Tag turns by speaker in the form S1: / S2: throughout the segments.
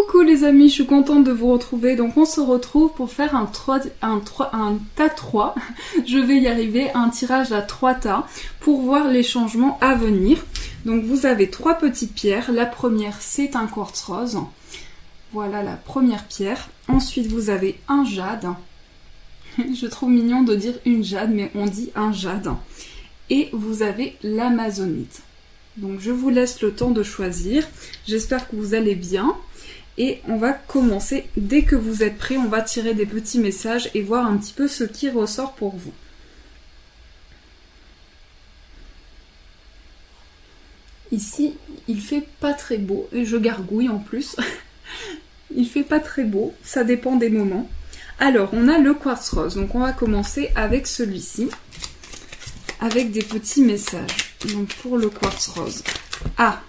S1: Coucou les amis, je suis contente de vous retrouver. Donc on se retrouve pour faire un tas 3, je vais y arriver, un tirage à 3 tas pour voir les changements à venir. Donc vous avez 3 petites pierres. La première c'est un quartz rose. Voilà la première pierre. Ensuite vous avez un jade. Je trouve mignon de dire une jade, mais on dit un jade. Et vous avez l'amazonite. Donc je vous laisse le temps de choisir. J'espère que vous allez bien. Et on va commencer. Dès que vous êtes prêts, on va tirer des petits messages et voir un petit peu ce qui ressort pour vous. Ici, il fait pas très beau. Et je gargouille en plus. Il fait pas très beau. Ça dépend des moments. Alors, on a le quartz rose. Donc on va commencer avec celui-ci. Avec des petits messages. Donc pour le quartz rose. Ah!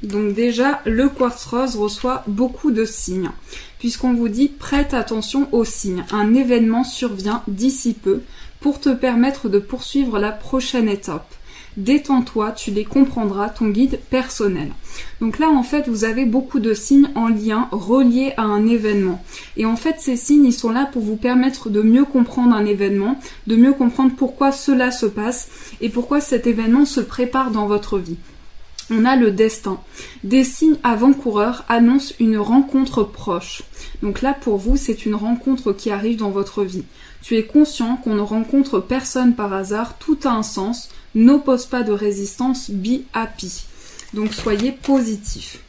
S1: Donc déjà, le quartz rose reçoit beaucoup de signes, puisqu'on vous dit prête attention aux signes. Un événement survient d'ici peu pour te permettre de poursuivre la prochaine étape. Détends-toi, tu les comprendras, ton guide personnel. Donc là, en fait, vous avez beaucoup de signes en lien, reliés à un événement. Et en fait, ces signes, ils sont là pour vous permettre de mieux comprendre un événement, de mieux comprendre pourquoi cela se passe et pourquoi cet événement se prépare dans votre vie. On a le destin. Des signes avant-coureurs annoncent une rencontre proche. Donc là, pour vous, c'est une rencontre qui arrive dans votre vie. Tu es conscient qu'on ne rencontre personne par hasard, tout a un sens, n'oppose pas de résistance, be happy. Donc soyez positif.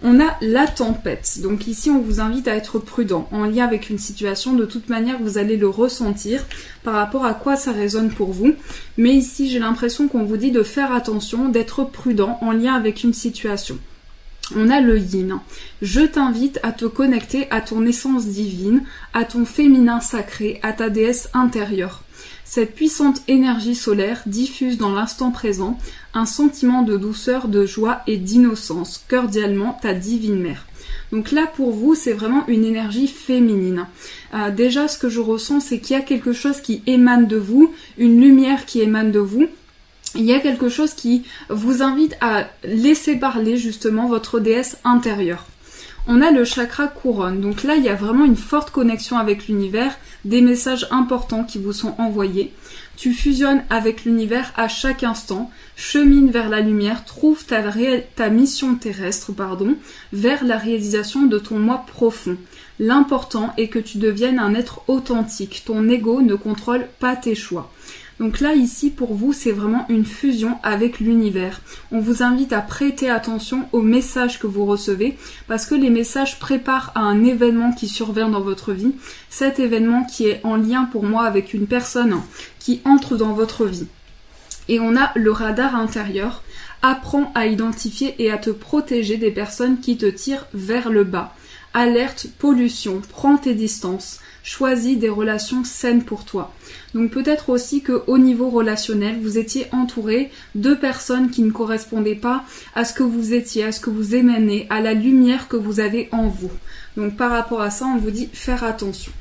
S1: On a la tempête. Donc ici, on vous invite à être prudent. En lien avec une situation, de toute manière, vous allez le ressentir par rapport à quoi ça résonne pour vous. Mais ici, j'ai l'impression qu'on vous dit de faire attention, d'être prudent en lien avec une situation. On a le yin. Je t'invite à te connecter à ton essence divine, à ton féminin sacré, à ta déesse intérieure. Cette puissante énergie solaire diffuse dans l'instant présent un sentiment de douceur, de joie et d'innocence, cordialement ta divine mère. Donc là pour vous c'est vraiment une énergie féminine. Déjà ce que je ressens c'est qu'il y a quelque chose qui émane de vous, une lumière qui émane de vous. Il y a quelque chose qui vous invite à laisser parler justement votre déesse intérieure. On a le chakra couronne, donc là il y a vraiment une forte connexion avec l'univers, des messages importants qui vous sont envoyés. Tu fusionnes avec l'univers à chaque instant, chemine vers la lumière, trouve ta mission terrestre, vers la réalisation de ton moi profond. L'important est que tu deviennes un être authentique, ton ego ne contrôle pas tes choix. Donc là, ici, pour vous, c'est vraiment une fusion avec l'univers. On vous invite à prêter attention aux messages que vous recevez, parce que les messages préparent à un événement qui survient dans votre vie. Cet événement qui est en lien pour moi avec une personne qui entre dans votre vie. Et on a le radar intérieur. Apprends à identifier et à te protéger des personnes qui te tirent vers le bas. Alerte, pollution, prends tes distances. Choisis des relations saines pour toi. Donc peut-être aussi qu'au niveau relationnel, vous étiez entouré de personnes qui ne correspondaient pas à ce que vous étiez, à ce que vous émanez, à la lumière que vous avez en vous. Donc par rapport à ça, on vous dit faire attention.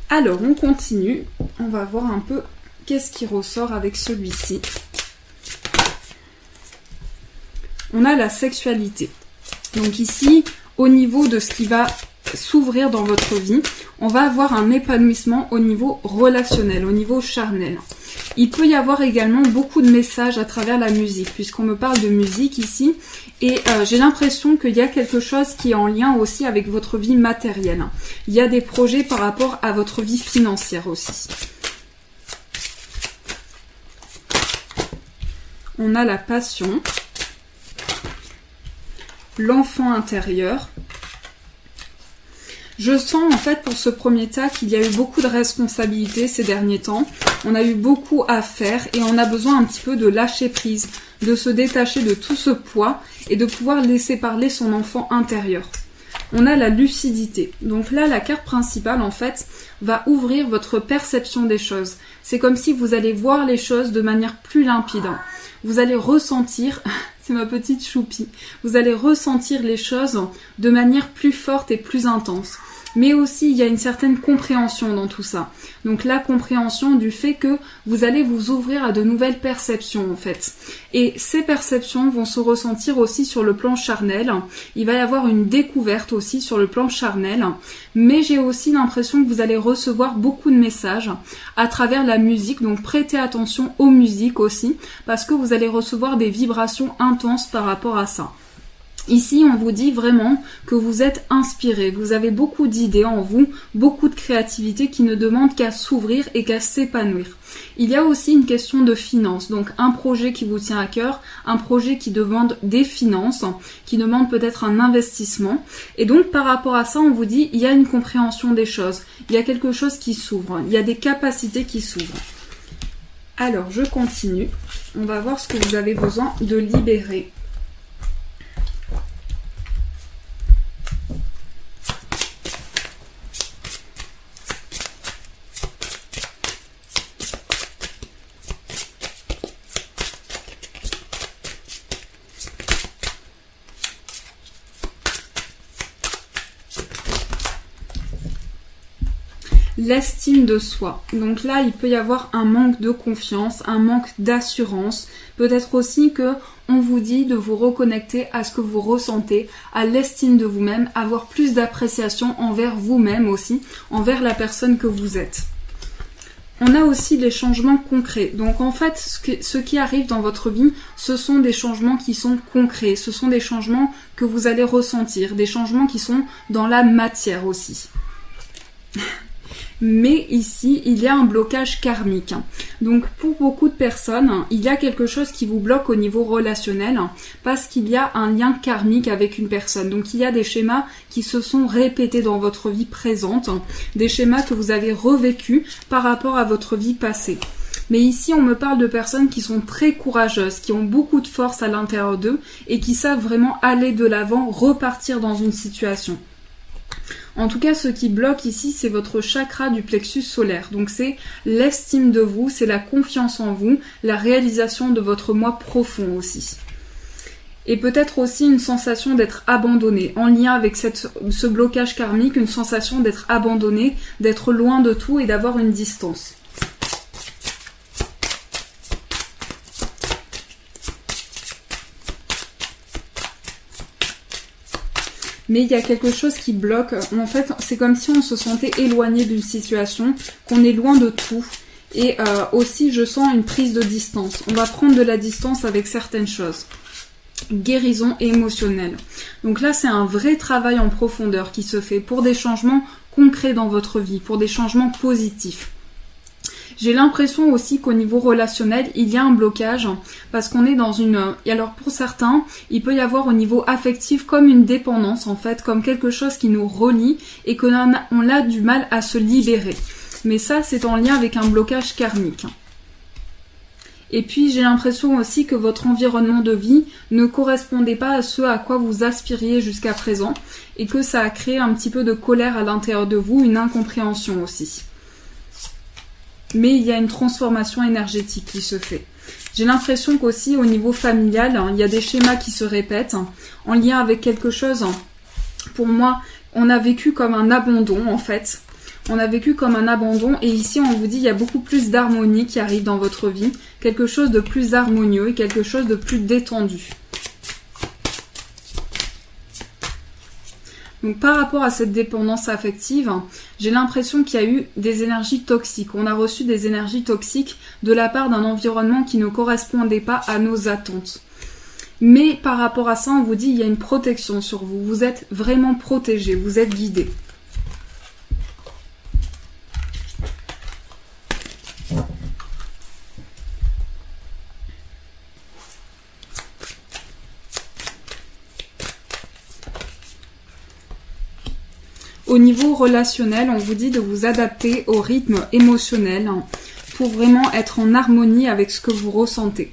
S1: Alors on continue, on va voir un peu qu'est-ce qui ressort avec celui-ci. On a la sexualité. Donc ici, au niveau de ce qui va s'ouvrir dans votre vie, on va avoir un épanouissement au niveau relationnel, au niveau charnel. Il peut y avoir également beaucoup de messages à travers la musique, puisqu'on me parle de musique ici, et j'ai l'impression qu'il y a quelque chose qui est en lien aussi avec votre vie matérielle. Il y a des projets par rapport à votre vie financière aussi. On a la passion, l'enfant intérieur. Je sens en fait pour ce premier tas qu'il y a eu beaucoup de responsabilités ces derniers temps. On a eu beaucoup à faire et on a besoin un petit peu de lâcher prise, de se détacher de tout ce poids et de pouvoir laisser parler son enfant intérieur. On a la lucidité. Donc là, la carte principale en fait va ouvrir votre perception des choses. C'est comme si vous allez voir les choses de manière plus limpide. Vous allez ressentir... C'est ma petite choupie. Vous allez ressentir les choses de manière plus forte et plus intense. Mais aussi, il y a une certaine compréhension dans tout ça. Donc la compréhension du fait que vous allez vous ouvrir à de nouvelles perceptions en fait. Et ces perceptions vont se ressentir aussi sur le plan charnel. Il va y avoir une découverte aussi sur le plan charnel. Mais j'ai aussi l'impression que vous allez recevoir beaucoup de messages à travers la musique. Donc prêtez attention aux musiques aussi, parce que vous allez recevoir des vibrations intenses par rapport à ça. Ici, on vous dit vraiment que vous êtes inspiré, vous avez beaucoup d'idées en vous, beaucoup de créativité qui ne demande qu'à s'ouvrir et qu'à s'épanouir. Il y a aussi une question de finances, donc un projet qui vous tient à cœur, un projet qui demande des finances, qui demande peut-être un investissement. Et donc par rapport à ça, on vous dit il y a une compréhension des choses, il y a quelque chose qui s'ouvre, il y a des capacités qui s'ouvrent. Alors, je continue. On va voir ce que vous avez besoin de libérer. L'estime de soi. Donc là, il peut y avoir un manque de confiance, un manque d'assurance. Peut-être aussi que on vous dit de vous reconnecter à ce que vous ressentez, à l'estime de vous-même, avoir plus d'appréciation envers vous-même aussi, envers la personne que vous êtes. On a aussi les changements concrets. Donc en fait, ce qui arrive dans votre vie, ce sont des changements qui sont concrets. Ce sont des changements que vous allez ressentir, des changements qui sont dans la matière aussi. Mais ici, il y a un blocage karmique. Donc pour beaucoup de personnes, il y a quelque chose qui vous bloque au niveau relationnel parce qu'il y a un lien karmique avec une personne. Donc il y a des schémas qui se sont répétés dans votre vie présente, des schémas que vous avez revécus par rapport à votre vie passée. Mais ici, on me parle de personnes qui sont très courageuses, qui ont beaucoup de force à l'intérieur d'eux et qui savent vraiment aller de l'avant, repartir dans une situation. En tout cas, ce qui bloque ici, c'est votre chakra du plexus solaire. Donc c'est l'estime de vous, c'est la confiance en vous, la réalisation de votre moi profond aussi. Et peut-être aussi une sensation d'être abandonné, en lien avec ce blocage karmique, une sensation d'être abandonné, d'être loin de tout et d'avoir une distance. Mais il y a quelque chose qui bloque. En fait, c'est comme si on se sentait éloigné d'une situation, qu'on est loin de tout. Et aussi, je sens une prise de distance. On va prendre de la distance avec certaines choses. Guérison émotionnelle. Donc là, c'est un vrai travail en profondeur qui se fait pour des changements concrets dans votre vie, pour des changements positifs. J'ai l'impression aussi qu'au niveau relationnel, il y a un blocage parce qu'on est dans une... Et alors pour certains, il peut y avoir au niveau affectif comme une dépendance en fait, comme quelque chose qui nous relie et qu'on a du mal à se libérer. Mais ça, c'est en lien avec un blocage karmique. Et puis j'ai l'impression aussi que votre environnement de vie ne correspondait pas à ce à quoi vous aspiriez jusqu'à présent et que ça a créé un petit peu de colère à l'intérieur de vous, une incompréhension aussi. Mais il y a une transformation énergétique qui se fait. J'ai l'impression qu'aussi au niveau familial, il y a des schémas qui se répètent en lien avec quelque chose. Pour moi, on a vécu comme un abandon en fait. On a vécu comme un abandon et ici on vous dit il y a beaucoup plus d'harmonie qui arrive dans votre vie. Quelque chose de plus harmonieux et quelque chose de plus détendu. Donc par rapport à cette dépendance affective, j'ai l'impression qu'il y a eu des énergies toxiques. On a reçu des énergies toxiques de la part d'un environnement qui ne correspondait pas à nos attentes. Mais par rapport à ça, on vous dit il y a une protection sur vous. Vous êtes vraiment protégé, vous êtes guidé. Au niveau relationnel, on vous dit de vous adapter au rythme émotionnel pour vraiment être en harmonie avec ce que vous ressentez.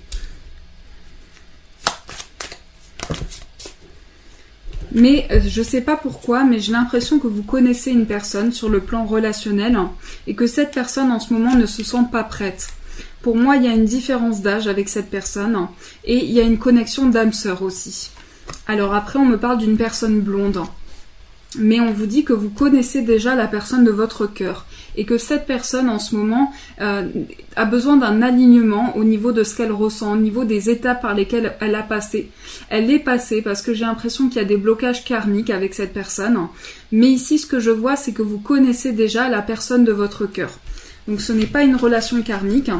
S1: Mais je ne sais pas pourquoi, mais j'ai l'impression que vous connaissez une personne sur le plan relationnel et que cette personne en ce moment ne se sent pas prête. Pour moi, il y a une différence d'âge avec cette personne et il y a une connexion d'âme sœur aussi. Alors après, on me parle d'une personne blonde. mais on vous dit que vous connaissez déjà la personne de votre cœur et que cette personne en ce moment a besoin d'un alignement au niveau de ce qu'elle ressent, au niveau des étapes par lesquelles elle a passé. Elle est passée parce que j'ai l'impression qu'il y a des blocages karmiques avec cette personne, mais ici ce que je vois c'est que vous connaissez déjà la personne de votre cœur. Donc ce n'est pas une relation karmique,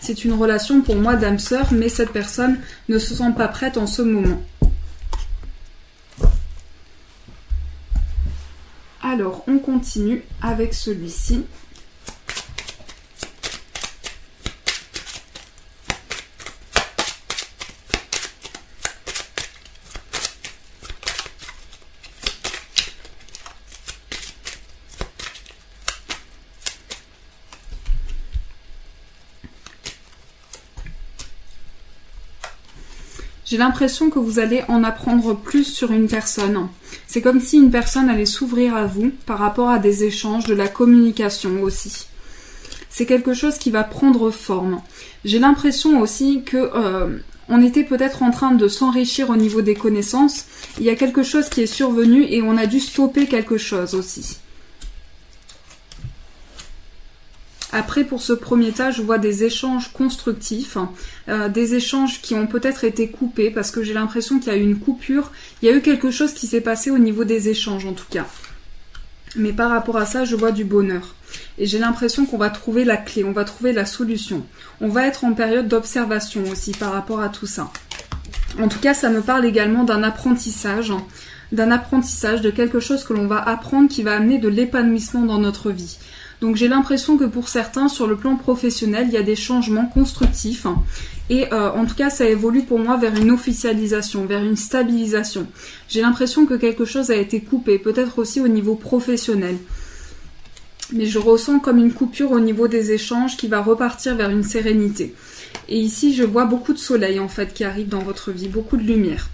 S1: c'est une relation pour moi d'âme sœur, mais cette personne ne se sent pas prête en ce moment. Alors, on continue avec celui-ci. J'ai l'impression que vous allez en apprendre plus sur une personne. C'est comme si une personne allait s'ouvrir à vous par rapport à des échanges, de la communication aussi. C'est quelque chose qui va prendre forme. J'ai l'impression aussi que on était peut-être en train de s'enrichir au niveau des connaissances. Il y a quelque chose qui est survenu et on a dû stopper quelque chose aussi. Après, pour ce premier tas, je vois des échanges constructifs, des échanges qui ont peut-être été coupés parce que j'ai l'impression qu'il y a eu une coupure. Il y a eu quelque chose qui s'est passé au niveau des échanges en tout cas. Mais par rapport à ça, je vois du bonheur. Et j'ai l'impression qu'on va trouver la clé, on va trouver la solution. On va être en période d'observation aussi par rapport à tout ça. En tout cas, ça me parle également d'un apprentissage, de quelque chose que l'on va apprendre qui va amener de l'épanouissement dans notre vie. Donc j'ai l'impression que pour certains, sur le plan professionnel, il y a des changements constructifs. Et en tout cas, ça évolue pour moi vers une officialisation, vers une stabilisation. J'ai l'impression que quelque chose a été coupé, peut-être aussi au niveau professionnel. Mais je ressens comme une coupure au niveau des échanges qui va repartir vers une sérénité. Et ici, je vois beaucoup de soleil en fait qui arrive dans votre vie, beaucoup de lumière.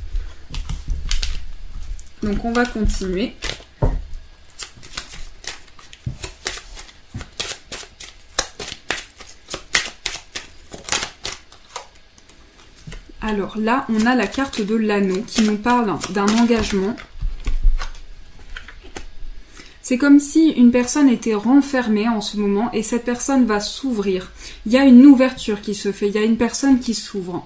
S1: Donc on va continuer. Alors là, on a la carte de l'anneau qui nous parle d'un engagement. C'est comme si une personne était renfermée en ce moment et cette personne va s'ouvrir. Il y a une ouverture qui se fait, il y a une personne qui s'ouvre.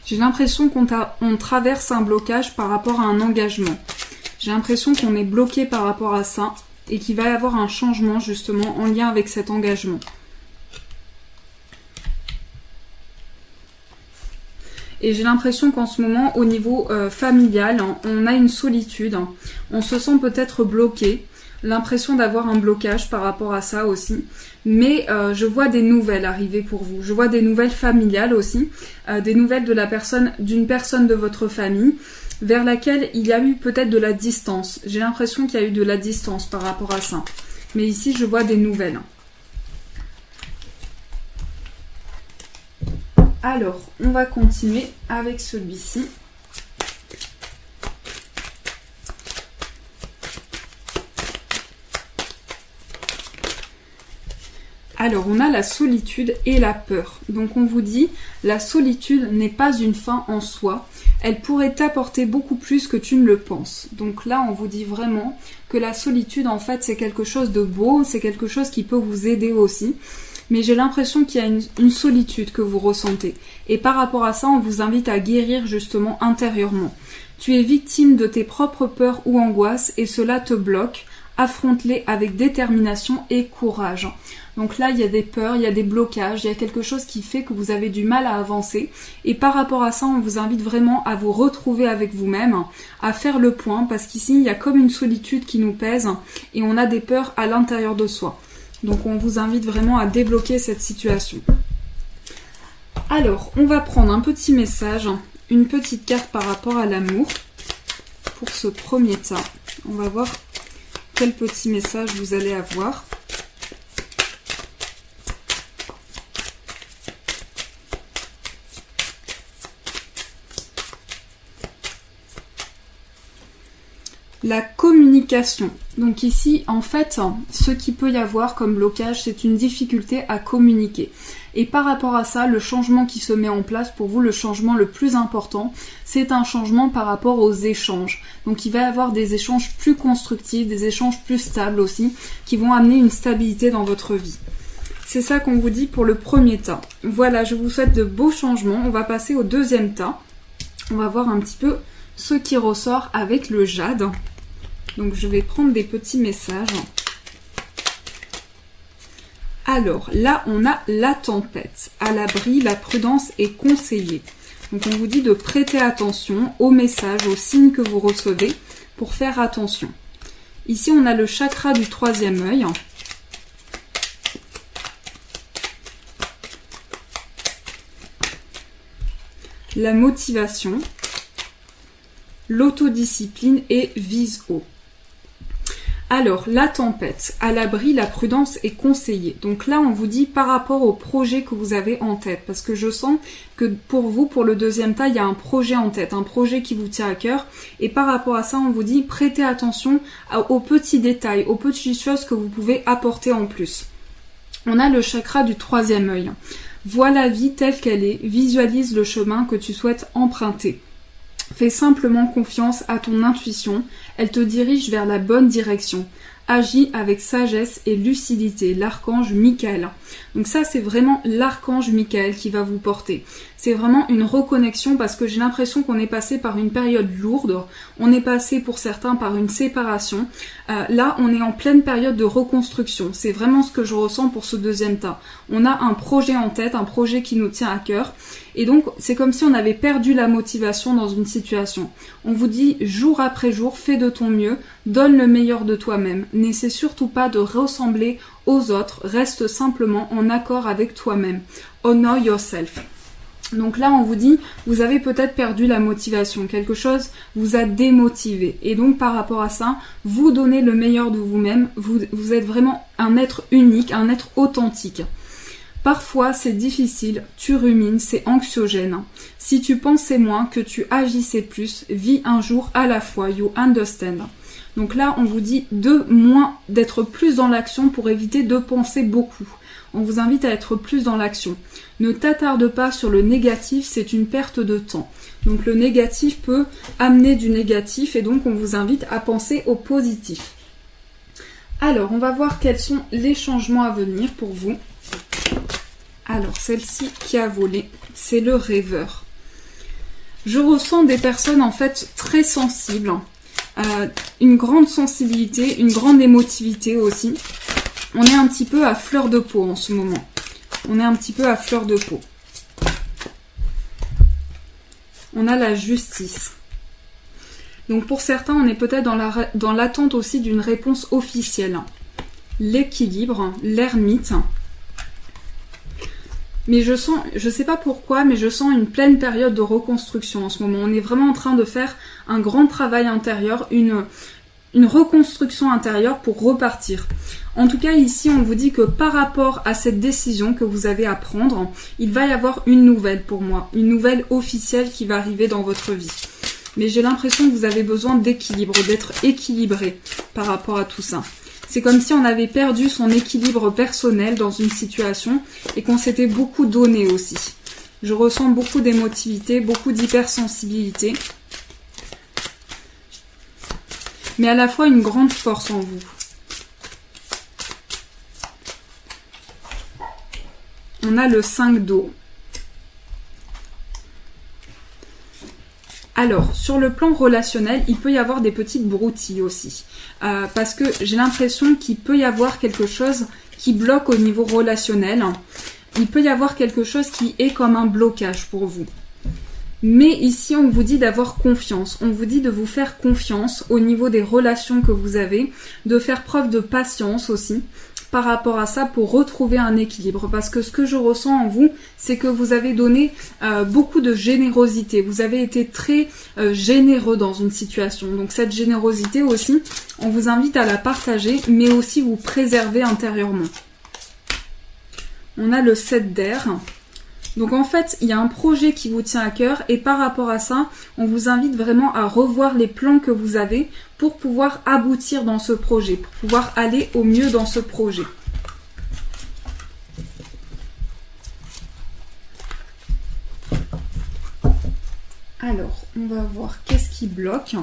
S1: J'ai l'impression qu'on traverse un blocage par rapport à un engagement. J'ai l'impression qu'on est bloqué par rapport à ça et qu'il va y avoir un changement justement en lien avec cet engagement. Et j'ai l'impression qu'en ce moment, au niveau familial, on a une solitude. On se sent peut-être bloqué. L'impression d'avoir un blocage par rapport à ça aussi. Mais je vois des nouvelles arriver pour vous. Je vois des nouvelles familiales aussi. Des nouvelles d'une personne de votre famille vers laquelle il y a eu peut-être de la distance. J'ai l'impression qu'il y a eu de la distance par rapport à ça. Mais ici, je vois des nouvelles. Alors, on va continuer avec celui-ci. Alors, on a la solitude et la peur. Donc, on vous dit, la solitude n'est pas une fin en soi. Elle pourrait t'apporter beaucoup plus que tu ne le penses. Donc là, on vous dit vraiment que la solitude, en fait, c'est quelque chose de beau, c'est quelque chose qui peut vous aider aussi. Mais j'ai l'impression qu'il y a une solitude que vous ressentez. Et par rapport à ça, on vous invite à guérir justement intérieurement. Tu es victime de tes propres peurs ou angoisses et cela te bloque. Affronte-les avec détermination et courage. Donc là, il y a des peurs, il y a des blocages, il y a quelque chose qui fait que vous avez du mal à avancer. Et par rapport à ça, on vous invite vraiment à vous retrouver avec vous-même, à faire le point, parce qu'ici, il y a comme une solitude qui nous pèse et on a des peurs à l'intérieur de soi. Donc on vous invite vraiment à débloquer cette situation. Alors, on va prendre un petit message, une petite carte par rapport à l'amour pour ce premier tas. On va voir quel petit message vous allez avoir. La communication. Donc ici, en fait, ce qui peut y avoir comme blocage, c'est une difficulté à communiquer. Et par rapport à ça, le changement qui se met en place, pour vous, le changement le plus important, c'est un changement par rapport aux échanges. Donc il va y avoir des échanges plus constructifs, des échanges plus stables aussi, qui vont amener une stabilité dans votre vie. C'est ça qu'on vous dit pour le premier tas. Voilà, je vous souhaite de beaux changements. On va passer au deuxième tas. On va voir un petit peu ce qui ressort avec le jade. Donc je vais prendre des petits messages. Alors là, on a la tempête. À l'abri, la prudence est conseillée. Donc on vous dit de prêter attention aux messages, aux signes que vous recevez pour faire attention. Ici, on a le chakra du troisième œil. La motivation, l'autodiscipline et vise haut. Alors, la tempête, à l'abri, la prudence est conseillée. Donc là, on vous dit par rapport au projet que vous avez en tête, parce que je sens que pour vous, pour le deuxième tas, il y a un projet en tête, un projet qui vous tient à cœur. Et par rapport à ça, on vous dit prêtez attention aux petits détails, aux petites choses que vous pouvez apporter en plus. On a le chakra du troisième œil. Vois la vie telle qu'elle est, visualise le chemin que tu souhaites emprunter. Fais simplement confiance à ton intuition, elle te dirige vers la bonne direction. Agis avec sagesse et lucidité, l'archange Michael. Donc ça, c'est vraiment l'archange Michael qui va vous porter. C'est vraiment une reconnexion parce que j'ai l'impression qu'on est passé par une période lourde. On est passé pour certains par une séparation. Là, on est en pleine période de reconstruction. C'est vraiment ce que je ressens pour ce deuxième tas. On a un projet en tête, un projet qui nous tient à cœur. Et donc, c'est comme si on avait perdu la motivation dans une situation. On vous dit, jour après jour, fais de ton mieux, donne le meilleur de toi-même. N'essaie surtout pas de ressembler aux autres, reste simplement en accord avec toi-même. Honor yourself. Donc là, on vous dit, vous avez peut-être perdu la motivation, quelque chose vous a démotivé. Et donc, par rapport à ça, vous donnez le meilleur de vous-même. Vous êtes vraiment un être unique, un être authentique. Parfois, c'est difficile, tu rumines, c'est anxiogène. Si tu pensais moins, que tu agissais plus, vis un jour à la fois, you understand. Donc là, on vous dit d'être plus dans l'action pour éviter de penser beaucoup. On vous invite à être plus dans l'action. Ne t'attarde pas sur le négatif, c'est une perte de temps. Donc le négatif peut amener du négatif et donc on vous invite à penser au positif. Alors, on va voir quels sont les changements à venir pour vous. Alors, celle-ci qui a volé, c'est le rêveur. Je ressens des personnes en fait très sensibles, une grande sensibilité, une grande émotivité aussi. On est un petit peu à fleur de peau en ce moment. On est un petit peu à fleur de peau. On a la justice. Donc pour certains, on est peut-être dans l'attente aussi d'une réponse officielle. L'équilibre, l'ermite. Mais je sais pas pourquoi, mais je sens une pleine période de reconstruction en ce moment. On est vraiment en train de faire un grand travail intérieur, une reconstruction intérieure pour repartir. En tout cas, ici, on vous dit que par rapport à cette décision que vous avez à prendre, il va y avoir une nouvelle pour moi, une nouvelle officielle qui va arriver dans votre vie. Mais j'ai l'impression que vous avez besoin d'équilibre, d'être équilibré par rapport à tout ça. C'est comme si on avait perdu son équilibre personnel dans une situation et qu'on s'était beaucoup donné aussi. Je ressens beaucoup d'émotivité, beaucoup d'hypersensibilité, mais à la fois une grande force en vous. On a le 5 d'eau. Alors, sur le plan relationnel, il peut y avoir des petites broutilles aussi. Parce que j'ai l'impression qu'il peut y avoir quelque chose qui bloque au niveau relationnel. Il peut y avoir quelque chose qui est comme un blocage pour vous. Mais ici, on vous dit d'avoir confiance. On vous dit de vous faire confiance au niveau des relations que vous avez, de faire preuve de patience aussi par rapport à ça pour retrouver un équilibre. Parce que ce que je ressens en vous, c'est que vous avez donné beaucoup de générosité. Vous avez été très généreux dans une situation. Donc cette générosité aussi, on vous invite à la partager, mais aussi vous préserver intérieurement. On a le 7 d'air. Donc en fait, il y a un projet qui vous tient à cœur et par rapport à ça, on vous invite vraiment à revoir les plans que vous avez pour pouvoir aboutir dans ce projet, pour pouvoir aller au mieux dans ce projet. Alors, on va voir qu'est-ce qui bloque.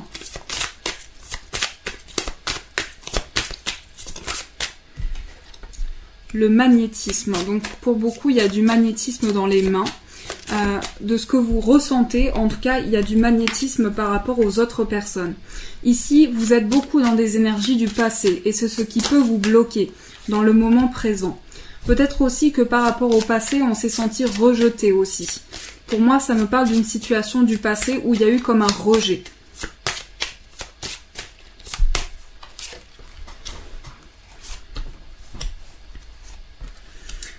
S1: Le magnétisme. Donc pour beaucoup, il y a du magnétisme dans les mains. De ce que vous ressentez, en tout cas, il y a du magnétisme par rapport aux autres personnes. Ici, vous êtes beaucoup dans des énergies du passé et c'est ce qui peut vous bloquer dans le moment présent. Peut-être aussi que par rapport au passé, on s'est senti rejeté aussi. Pour moi, ça me parle d'une situation du passé où il y a eu comme un rejet.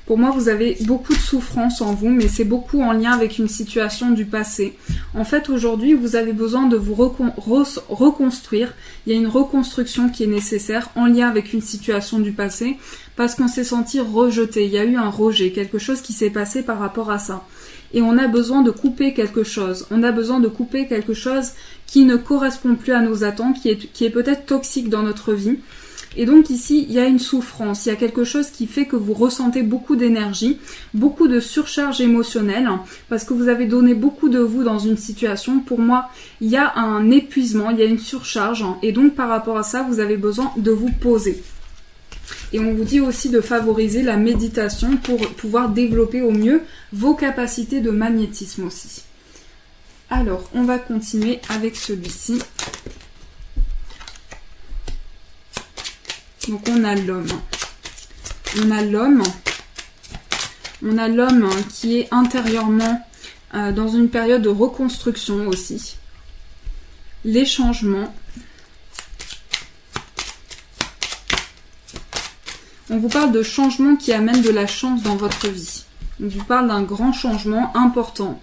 S1: Pour moi, vous avez beaucoup de souffrance en vous, mais c'est beaucoup en lien avec une situation du passé. En fait, aujourd'hui, vous avez besoin de vous reconstruire. Il y a une reconstruction qui est nécessaire en lien avec une situation du passé, parce qu'on s'est senti rejeté. Il y a eu un rejet, quelque chose qui s'est passé par rapport à ça. Et on a besoin de couper quelque chose. On a besoin de couper quelque chose qui ne correspond plus à nos attentes, qui est peut-être toxique dans notre vie. Et donc ici, il y a une souffrance, il y a quelque chose qui fait que vous ressentez beaucoup d'énergie, beaucoup de surcharge émotionnelle, parce que vous avez donné beaucoup de vous dans une situation. Pour moi, il y a un épuisement, il y a une surcharge, et donc par rapport à ça, vous avez besoin de vous poser. Et on vous dit aussi de favoriser la méditation pour pouvoir développer au mieux vos capacités de magnétisme aussi. Alors, on va continuer avec celui-ci. Donc on a l'homme. On a l'homme qui est intérieurement dans une période de reconstruction aussi. Les changements. On vous parle de changements qui amènent de la chance dans votre vie. On vous parle d'un grand changement important.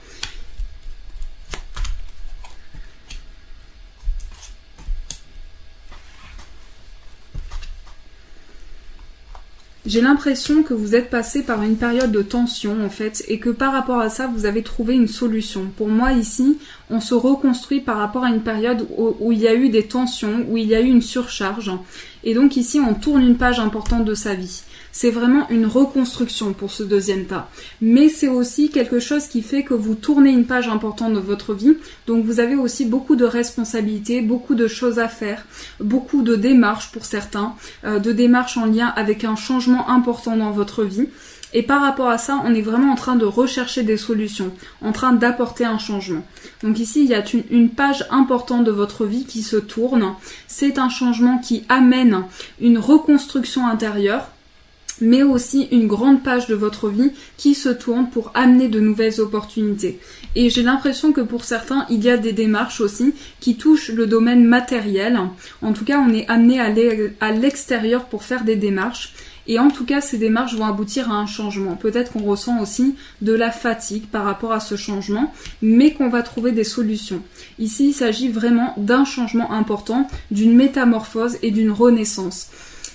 S1: J'ai l'impression que vous êtes passé par une période de tension en fait et que par rapport à ça vous avez trouvé une solution. Pour moi ici on se reconstruit par rapport à une période où il y a eu des tensions, où il y a eu une surcharge et donc ici on tourne une page importante de sa vie. C'est vraiment une reconstruction pour ce deuxième tas. Mais c'est aussi quelque chose qui fait que vous tournez une page importante de votre vie. Donc vous avez aussi beaucoup de responsabilités, beaucoup de choses à faire, beaucoup de démarches pour certains, de démarches en lien avec un changement important dans votre vie. Et par rapport à ça, on est vraiment en train de rechercher des solutions, en train d'apporter un changement. Donc ici, il y a une page importante de votre vie qui se tourne. C'est un changement qui amène une reconstruction intérieure, mais aussi une grande page de votre vie qui se tourne pour amener de nouvelles opportunités. Et j'ai l'impression que pour certains, il y a des démarches aussi qui touchent le domaine matériel. En tout cas, on est amené à aller à l'extérieur pour faire des démarches. Et en tout cas, ces démarches vont aboutir à un changement. Peut-être qu'on ressent aussi de la fatigue par rapport à ce changement, mais qu'on va trouver des solutions. Ici, il s'agit vraiment d'un changement important, d'une métamorphose et d'une renaissance.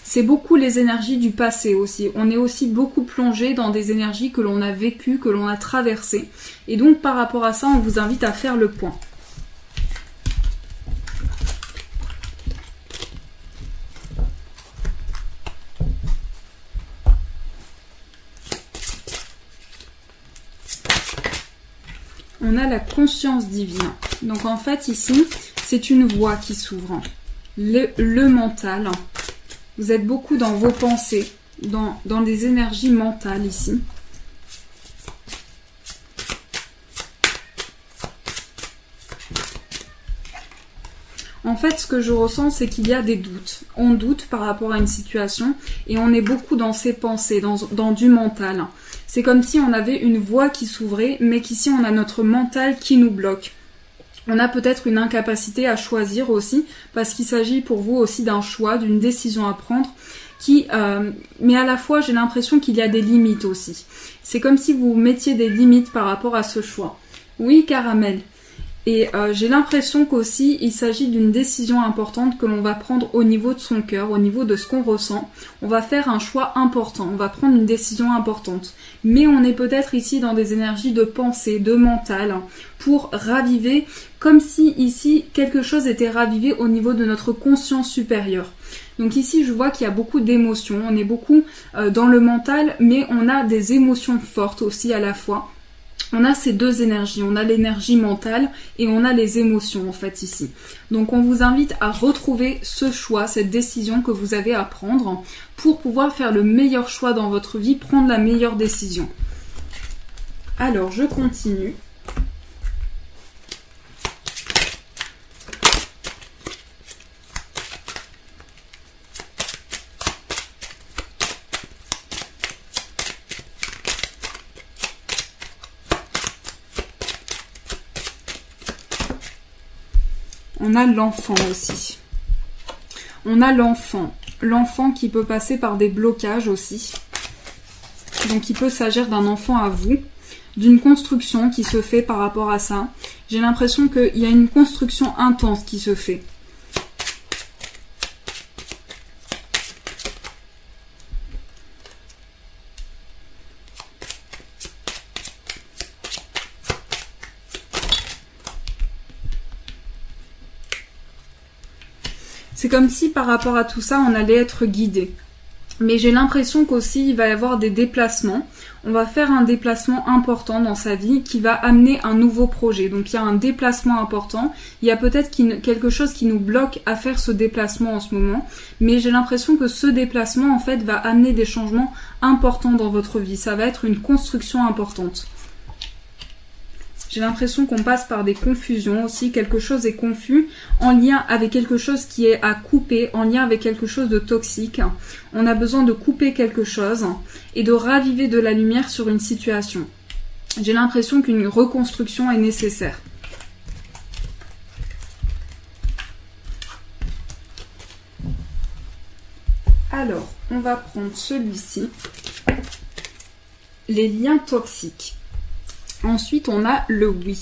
S1: C'est beaucoup les énergies du passé aussi. On est aussi beaucoup plongé dans des énergies que l'on a vécues, que l'on a traversées. Et donc par rapport à ça, on vous invite à faire le point. On a la conscience divine. Donc en fait ici, c'est une voie qui s'ouvre. Le mental. Vous êtes beaucoup dans vos pensées, dans des énergies mentales ici. En fait, ce que je ressens, c'est qu'il y a des doutes. On doute par rapport à une situation et on est beaucoup dans ses pensées, dans du mental. C'est comme si on avait une voie qui s'ouvrait, mais qu'ici on a notre mental qui nous bloque. On a peut-être une incapacité à choisir aussi, parce qu'il s'agit pour vous aussi d'un choix, d'une décision à prendre, mais à la fois j'ai l'impression qu'il y a des limites aussi. C'est comme si vous mettiez des limites par rapport à ce choix. Oui, Caramel. Et j'ai l'impression qu'aussi il s'agit d'une décision importante que l'on va prendre au niveau de son cœur, au niveau de ce qu'on ressent. On va faire un choix important, on va prendre une décision importante. Mais on est peut-être ici dans des énergies de pensée, de mental, pour raviver, comme si ici quelque chose était ravivé au niveau de notre conscience supérieure. Donc ici je vois qu'il y a beaucoup d'émotions, on est beaucoup dans le mental, mais on a des émotions fortes aussi à la fois. On a ces deux énergies, on a l'énergie mentale et on a les émotions en fait ici. Donc on vous invite à retrouver ce choix, cette décision que vous avez à prendre pour pouvoir faire le meilleur choix dans votre vie, prendre la meilleure décision. Alors je continue. On a l'enfant aussi. On a l'enfant. L'enfant qui peut passer par des blocages aussi. Donc il peut s'agir d'un enfant à vous, d'une construction qui se fait par rapport à ça. J'ai l'impression qu'il y a une construction intense qui se fait. C'est comme si par rapport à tout ça, on allait être guidé. Mais j'ai l'impression qu'aussi il va y avoir des déplacements. On va faire un déplacement important dans sa vie qui va amener un nouveau projet. Donc il y a un déplacement important. Il y a peut-être quelque chose qui nous bloque à faire ce déplacement en ce moment. Mais j'ai l'impression que ce déplacement en fait va amener des changements importants dans votre vie. Ça va être une construction importante. J'ai l'impression qu'on passe par des confusions aussi, quelque chose est confus, en lien avec quelque chose qui est à couper, en lien avec quelque chose de toxique. On a besoin de couper quelque chose et de raviver de la lumière sur une situation. J'ai l'impression qu'une reconstruction est nécessaire. Alors, on va prendre celui-ci. Les liens toxiques. Ensuite, on a le oui.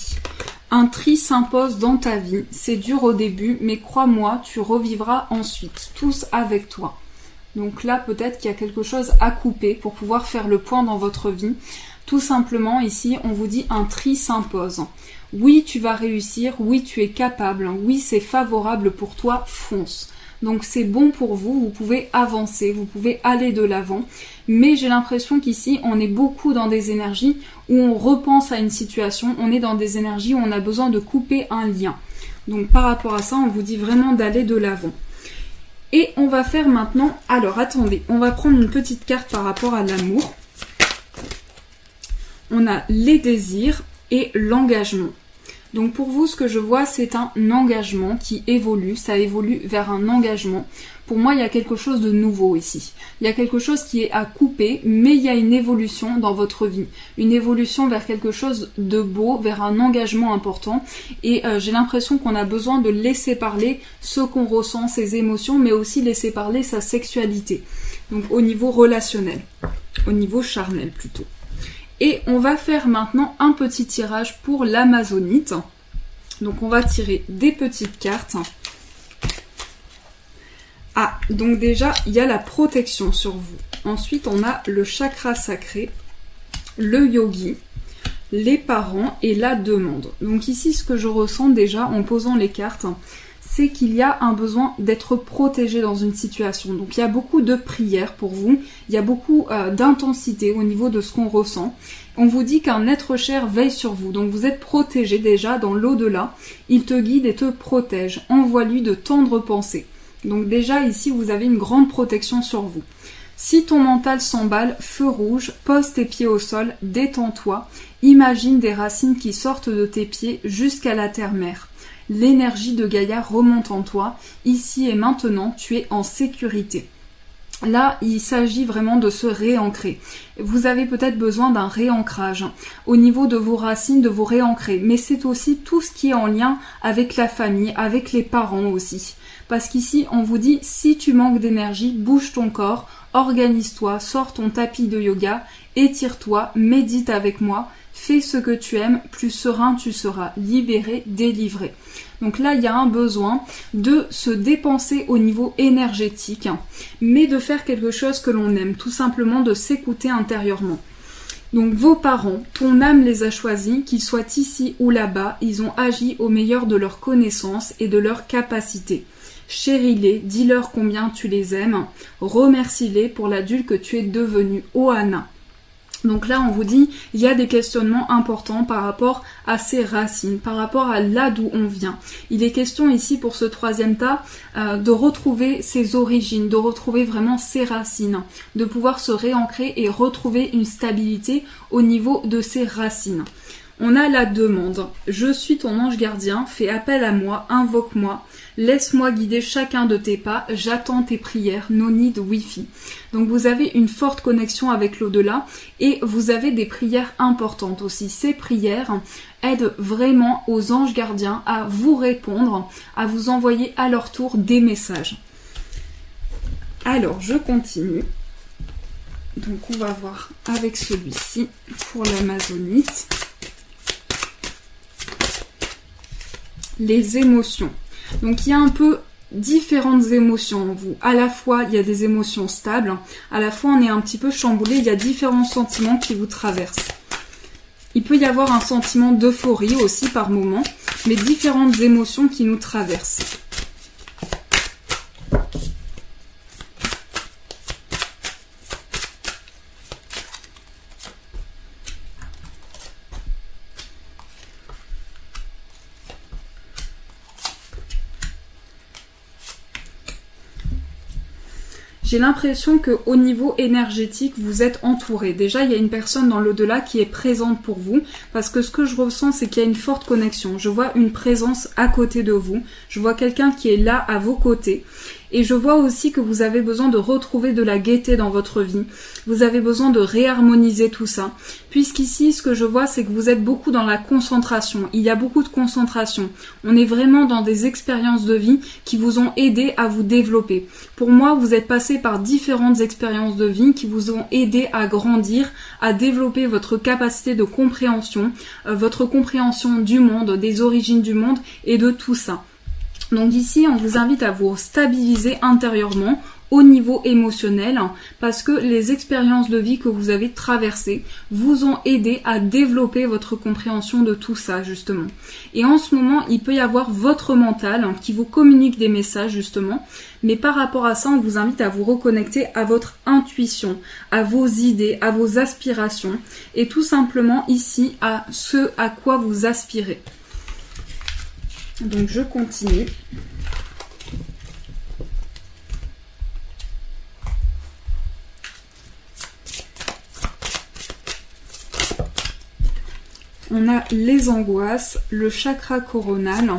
S1: Un tri s'impose dans ta vie. C'est dur au début, mais crois-moi, tu revivras ensuite, tous avec toi. Donc là, peut-être qu'il y a quelque chose à couper pour pouvoir faire le point dans votre vie. Tout simplement, ici, on vous dit un tri s'impose. Oui, tu vas réussir. Oui, tu es capable. Oui, c'est favorable pour toi. Fonce. Donc c'est bon pour vous, vous pouvez avancer, vous pouvez aller de l'avant. Mais j'ai l'impression qu'ici, on est beaucoup dans des énergies où on repense à une situation, on est dans des énergies où on a besoin de couper un lien. Donc par rapport à ça, on vous dit vraiment d'aller de l'avant. Et on va faire maintenant, alors attendez, on va prendre une petite carte par rapport à l'amour. On a les désirs et l'engagement. Donc pour vous, ce que je vois, c'est un engagement qui évolue, ça évolue vers un engagement. Pour moi, il y a quelque chose de nouveau ici. Il y a quelque chose qui est à couper, mais il y a une évolution dans votre vie. Une évolution vers quelque chose de beau, vers un engagement important. Et j'ai l'impression qu'on a besoin de laisser parler ce qu'on ressent, ses émotions, mais aussi laisser parler sa sexualité. Donc au niveau relationnel, au niveau charnel plutôt. Et on va faire maintenant un petit tirage pour l'amazonite. Donc on va tirer des petites cartes. Ah, donc déjà, il y a la protection sur vous. Ensuite, on a le chakra sacré, le yogi, les parents et la demande. Donc ici, ce que je ressens déjà en posant les cartes, c'est qu'il y a un besoin d'être protégé dans une situation. Donc il y a beaucoup de prières pour vous, il y a beaucoup d'intensité au niveau de ce qu'on ressent. On vous dit qu'un être cher veille sur vous, donc vous êtes protégé déjà dans l'au-delà. Il te guide et te protège, envoie-lui de tendres pensées. Donc déjà ici, vous avez une grande protection sur vous. Si ton mental s'emballe, feu rouge, pose tes pieds au sol, détends-toi, imagine des racines qui sortent de tes pieds jusqu'à la terre-mère. L'énergie de Gaïa remonte en toi. Ici et maintenant, tu es en sécurité. Là, il s'agit vraiment de se réancrer. Vous avez peut-être besoin d'un réancrage au niveau de vos racines, de vous réancrer. Mais c'est aussi tout ce qui est en lien avec la famille, avec les parents aussi. Parce qu'ici, on vous dit, si tu manques d'énergie, bouge ton corps, organise-toi, sors ton tapis de yoga, étire-toi, médite avec moi. fais ce que tu aimes, plus serein tu seras, libéré, délivré. Donc là, il y a un besoin de se dépenser au niveau énergétique, mais de faire quelque chose que l'on aime, tout simplement de s'écouter intérieurement. Donc vos parents, ton âme les a choisis, qu'ils soient ici ou là-bas, ils ont agi au meilleur de leurs connaissances et de leurs capacités. Chéris-les, dis-leur combien tu les aimes, remercie-les pour l'adulte que tu es devenu, Ohana. Donc là, on vous dit, il y a des questionnements importants par rapport à ses racines, par rapport à là d'où on vient. Il est question ici pour ce troisième tas de retrouver ses origines, de retrouver vraiment ses racines, de pouvoir se réancrer et retrouver une stabilité au niveau de ses racines. On a la demande. Je suis ton ange gardien, fais appel à moi, invoque-moi, laisse-moi guider chacun de tes pas, j'attends tes prières, no need wifi. Donc vous avez une forte connexion avec l'au-delà et vous avez des prières importantes aussi. Ces prières aident vraiment aux anges gardiens à vous répondre, à vous envoyer à leur tour des messages. Alors, je continue. Donc on va voir avec celui-ci pour l'amazonite. Les émotions. Donc il y a un peu différentes émotions en vous. À la fois, il y a des émotions stables, à la fois on est un petit peu chamboulé, il y a différents sentiments qui vous traversent. Il peut y avoir un sentiment d'euphorie aussi par moment, mais différentes émotions qui nous traversent. J'ai l'impression qu'au niveau énergétique, vous êtes entouré. Déjà, il y a une personne dans l'au-delà qui est présente pour vous, parce que ce que je ressens, c'est qu'il y a une forte connexion. Je vois une présence à côté de vous. Je vois quelqu'un qui est là à vos côtés. Et je vois aussi que vous avez besoin de retrouver de la gaieté dans votre vie. Vous avez besoin de réharmoniser tout ça. Puisqu'ici, ce que je vois, c'est que vous êtes beaucoup dans la concentration. Il y a beaucoup de concentration. On est vraiment dans des expériences de vie qui vous ont aidé à vous développer. Pour moi, vous êtes passé par différentes expériences de vie qui vous ont aidé à grandir, à développer votre capacité de compréhension, votre compréhension du monde, des origines du monde et de tout ça. Donc ici, on vous invite à vous stabiliser intérieurement au niveau émotionnel parce que les expériences de vie que vous avez traversées vous ont aidé à développer votre compréhension de tout ça justement. Et en ce moment, il peut y avoir votre mental qui vous communique des messages justement, mais par rapport à ça, on vous invite à vous reconnecter à votre intuition, à vos idées, à vos aspirations et tout simplement ici à ce à quoi vous aspirez. Donc je continue. On a les angoisses, le chakra coronal.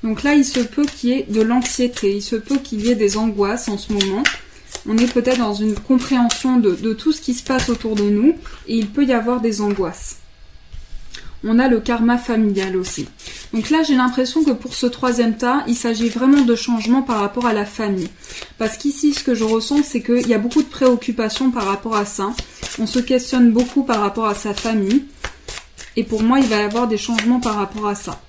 S1: Donc là, il se peut qu'il y ait de l'anxiété, il se peut qu'il y ait des angoisses en ce moment. On est peut-être dans une compréhension de tout ce qui se passe autour de nous et il peut y avoir des angoisses. On a le karma familial aussi. Donc là, j'ai l'impression que pour ce troisième tas, il s'agit vraiment de changements par rapport à la famille. Parce qu'ici, ce que je ressens, c'est qu'il y a beaucoup de préoccupations par rapport à ça. On se questionne beaucoup par rapport à sa famille. Et pour moi, il va y avoir des changements par rapport à ça.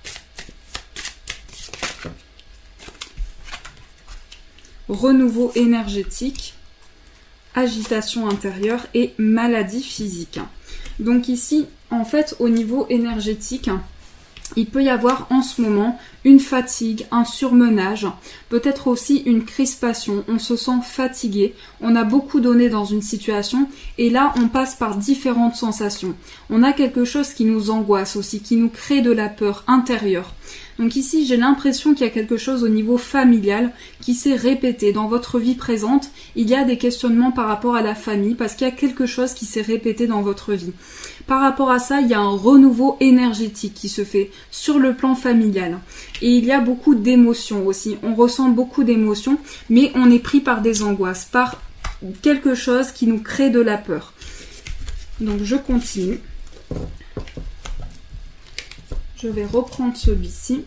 S1: Renouveau énergétique, agitation intérieure et maladie physique. Donc ici, en fait, au niveau énergétique, il peut y avoir en ce moment une fatigue, un surmenage, peut-être aussi une crispation, on se sent fatigué, on a beaucoup donné dans une situation et là on passe par différentes sensations. On a quelque chose qui nous angoisse aussi, qui nous crée de la peur intérieure. Donc ici j'ai l'impression qu'il y a quelque chose au niveau familial qui s'est répété dans votre vie présente. Il y a des questionnements par rapport à la famille parce qu'il y a quelque chose qui s'est répété dans votre vie. Par rapport à ça, il y a un renouveau énergétique qui se fait sur le plan familial. Et il y a beaucoup d'émotions aussi. On ressent beaucoup d'émotions, mais on est pris par des angoisses, par quelque chose qui nous crée de la peur. Donc je continue. Je vais reprendre celui-ci.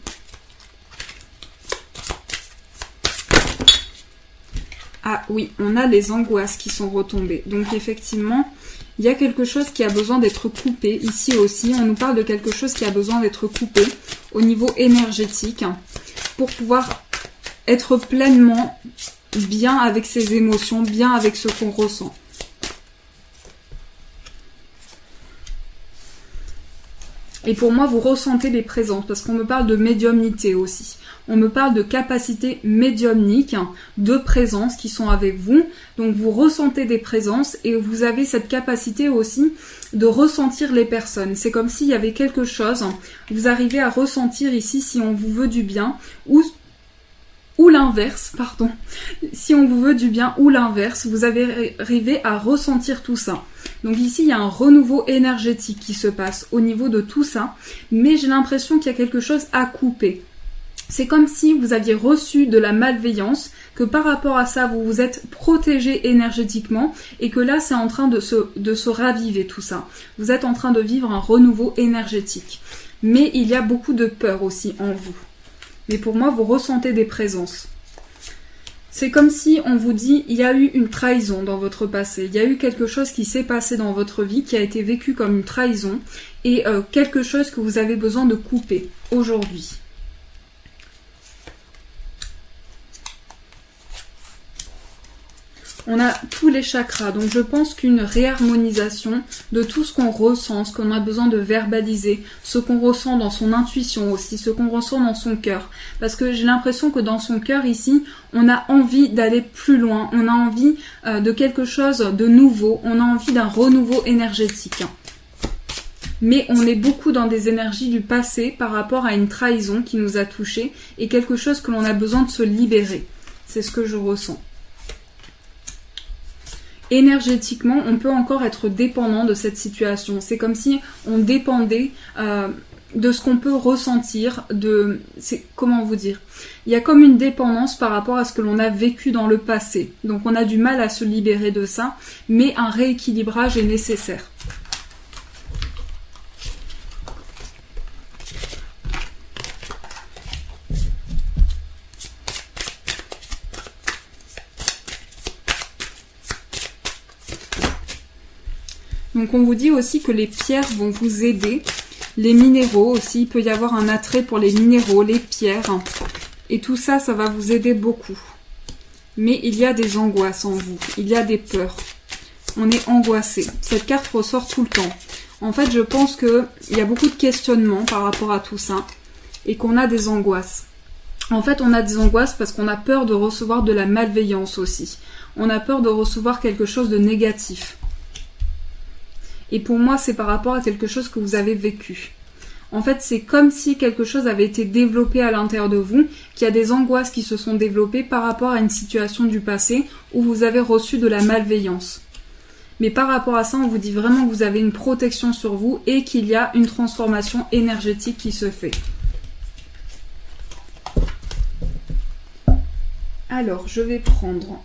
S1: Ah oui, on a les angoisses qui sont retombées. Donc effectivement, Il y a quelque chose qui a besoin d'être coupé. Ici aussi, on nous parle de quelque chose qui a besoin d'être coupé au niveau énergétique pour pouvoir être pleinement bien avec ses émotions, bien avec ce qu'on ressent. Et pour moi, vous ressentez les présences, parce qu'on me parle de médiumnité aussi. On me parle de capacités médiumniques, de présences qui sont avec vous. Donc vous ressentez des présences et vous avez cette capacité aussi de ressentir les personnes. C'est comme s'il y avait quelque chose, vous arrivez à ressentir ici si on vous veut du bien, ou l'inverse, pardon. Si on vous veut du bien ou l'inverse, vous avez arrivé à ressentir tout ça. Donc ici, il y a un renouveau énergétique qui se passe au niveau de tout ça, mais j'ai l'impression qu'il y a quelque chose à couper. C'est comme si vous aviez reçu de la malveillance, que par rapport à ça, vous vous êtes protégé énergétiquement et que là, c'est en train de se raviver tout ça. Vous êtes en train de vivre un renouveau énergétique. Mais il y a beaucoup de peur aussi en vous. Mais pour moi, vous ressentez des présences. C'est comme si on vous dit, il y a eu une trahison dans votre passé, il y a eu quelque chose qui s'est passé dans votre vie, qui a été vécu comme une trahison, et quelque chose que vous avez besoin de couper aujourd'hui. On a tous les chakras, donc je pense qu'une réharmonisation de tout ce qu'on ressent, ce qu'on a besoin de verbaliser, ce qu'on ressent dans son intuition aussi, ce qu'on ressent dans son cœur. Parce que j'ai l'impression que dans son cœur ici, on a envie d'aller plus loin, on a envie de quelque chose de nouveau, on a envie d'un renouveau énergétique. Mais on est beaucoup dans des énergies du passé par rapport à une trahison qui nous a touchés et quelque chose que l'on a besoin de se libérer. C'est ce que je ressens. Énergétiquement, on peut encore être dépendant de cette situation. C'est comme si on dépendait de ce qu'on peut ressentir, comment vous dire ? Il y a comme une dépendance par rapport à ce que l'on a vécu dans le passé. Donc on a du mal à se libérer de ça, mais un rééquilibrage est nécessaire. Donc on vous dit aussi que les pierres vont vous aider, les minéraux aussi, il peut y avoir un attrait pour les minéraux, les pierres, et tout ça, ça va vous aider beaucoup. Mais il y a des angoisses en vous, il y a des peurs, on est angoissé. Cette carte ressort tout le temps. En fait, je pense qu'il y a beaucoup de questionnements par rapport à tout ça, et qu'on a des angoisses. En fait, on a des angoisses parce qu'on a peur de recevoir de la malveillance aussi. On a peur de recevoir quelque chose de négatif. Et pour moi, c'est par rapport à quelque chose que vous avez vécu. En fait, c'est comme si quelque chose avait été développé à l'intérieur de vous, qu'il y a des angoisses qui se sont développées par rapport à une situation du passé où vous avez reçu de la malveillance. Mais par rapport à ça, on vous dit vraiment que vous avez une protection sur vous et qu'il y a une transformation énergétique qui se fait. Alors, je vais prendre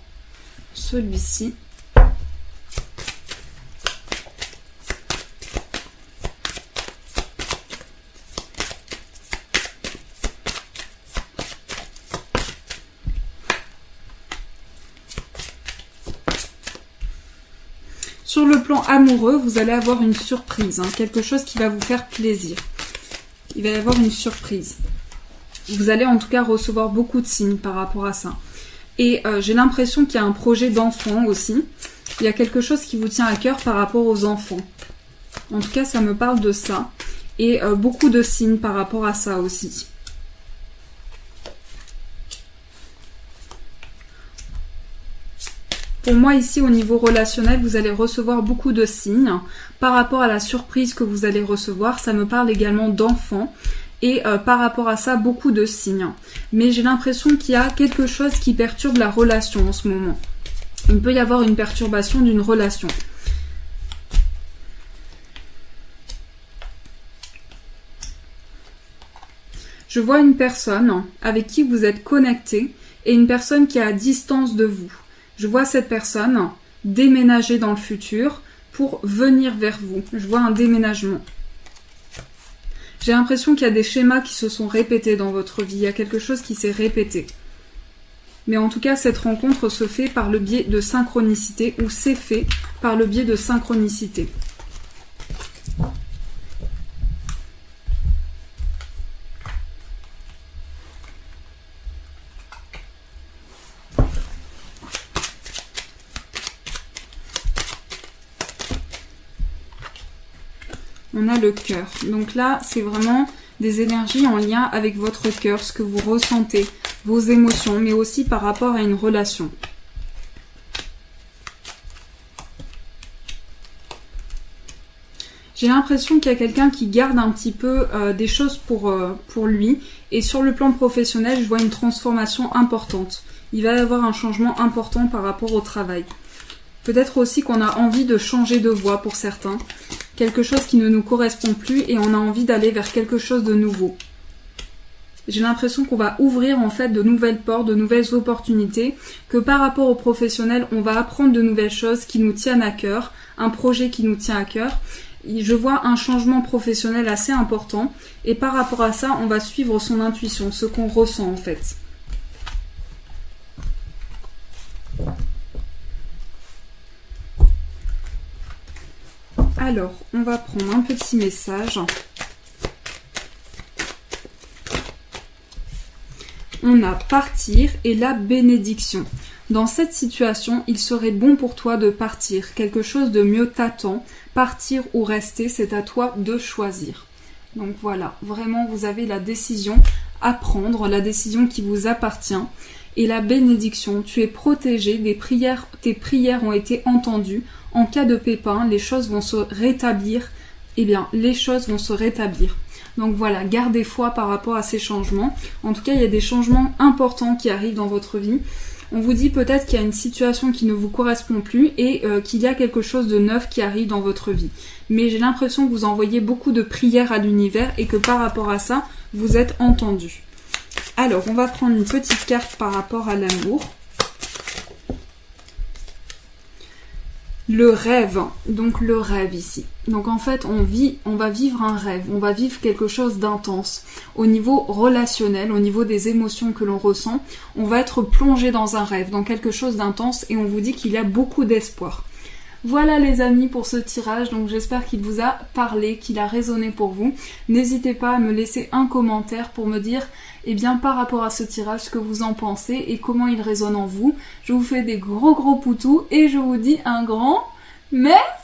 S1: celui-ci. Sur le plan amoureux, vous allez avoir une surprise, quelque chose qui va vous faire plaisir. Il va y avoir une surprise. Vous allez en tout cas recevoir beaucoup de signes par rapport à ça. Et j'ai l'impression qu'il y a un projet d'enfant aussi. Il y a quelque chose qui vous tient à cœur par rapport aux enfants. En tout cas, ça me parle de ça. Et beaucoup de signes par rapport à ça aussi. Pour moi, ici, au niveau relationnel, vous allez recevoir beaucoup de signes. Par rapport à la surprise que vous allez recevoir, ça me parle également d'enfants. Et par rapport à ça, beaucoup de signes. Mais j'ai l'impression qu'il y a quelque chose qui perturbe la relation en ce moment. Il peut y avoir une perturbation d'une relation. Je vois une personne avec qui vous êtes connecté et une personne qui est à distance de vous. Je vois cette personne déménager dans le futur pour venir vers vous. Je vois un déménagement. J'ai l'impression qu'il y a des schémas qui se sont répétés dans votre vie. Il y a quelque chose qui s'est répété. Mais en tout cas, cette rencontre se fait par le biais de synchronicité, ou c'est fait par le biais de synchronicité. On a le cœur. Donc là, c'est vraiment des énergies en lien avec votre cœur, ce que vous ressentez, vos émotions, mais aussi par rapport à une relation. J'ai l'impression qu'il y a quelqu'un qui garde un petit peu des choses pour lui. Et sur le plan professionnel, je vois une transformation importante. Il va y avoir un changement important par rapport au travail. Peut-être aussi qu'on a envie de changer de voie pour certains. Quelque chose qui ne nous correspond plus et on a envie d'aller vers quelque chose de nouveau. J'ai l'impression qu'on va ouvrir en fait de nouvelles portes, de nouvelles opportunités, que par rapport au professionnel, on va apprendre de nouvelles choses qui nous tiennent à cœur, un projet qui nous tient à cœur. Je vois un changement professionnel assez important et par rapport à ça, on va suivre son intuition, ce qu'on ressent en fait. Alors, on va prendre un petit message. On a partir et la bénédiction. Dans cette situation, il serait bon pour toi de partir. Quelque chose de mieux t'attend. Partir ou rester, c'est à toi de choisir. Donc voilà, vraiment vous avez la décision à prendre, la décision qui vous appartient. Et la bénédiction, tu es protégé, tes prières ont été entendues. En cas de pépin, les choses vont se rétablir. Eh bien, les choses vont se rétablir. Donc voilà, gardez foi par rapport à ces changements. En tout cas, il y a des changements importants qui arrivent dans votre vie. On vous dit peut-être qu'il y a une situation qui ne vous correspond plus et qu'il y a quelque chose de neuf qui arrive dans votre vie. Mais j'ai l'impression que vous envoyez beaucoup de prières à l'univers et que par rapport à ça, vous êtes entendu. Alors, on va prendre une petite carte par rapport à l'amour. Le rêve, donc le rêve ici. Donc en fait, on va vivre un rêve, on va vivre quelque chose d'intense. Au niveau relationnel, au niveau des émotions que l'on ressent, on va être plongé dans un rêve, dans quelque chose d'intense et on vous dit qu'il y a beaucoup d'espoir. Voilà les amis pour ce tirage, donc j'espère qu'il vous a parlé, qu'il a résonné pour vous. N'hésitez pas à me laisser un commentaire pour me dire, eh bien par rapport à ce tirage, ce que vous en pensez et comment il résonne en vous. Je vous fais des gros poutous et je vous dis un grand merci.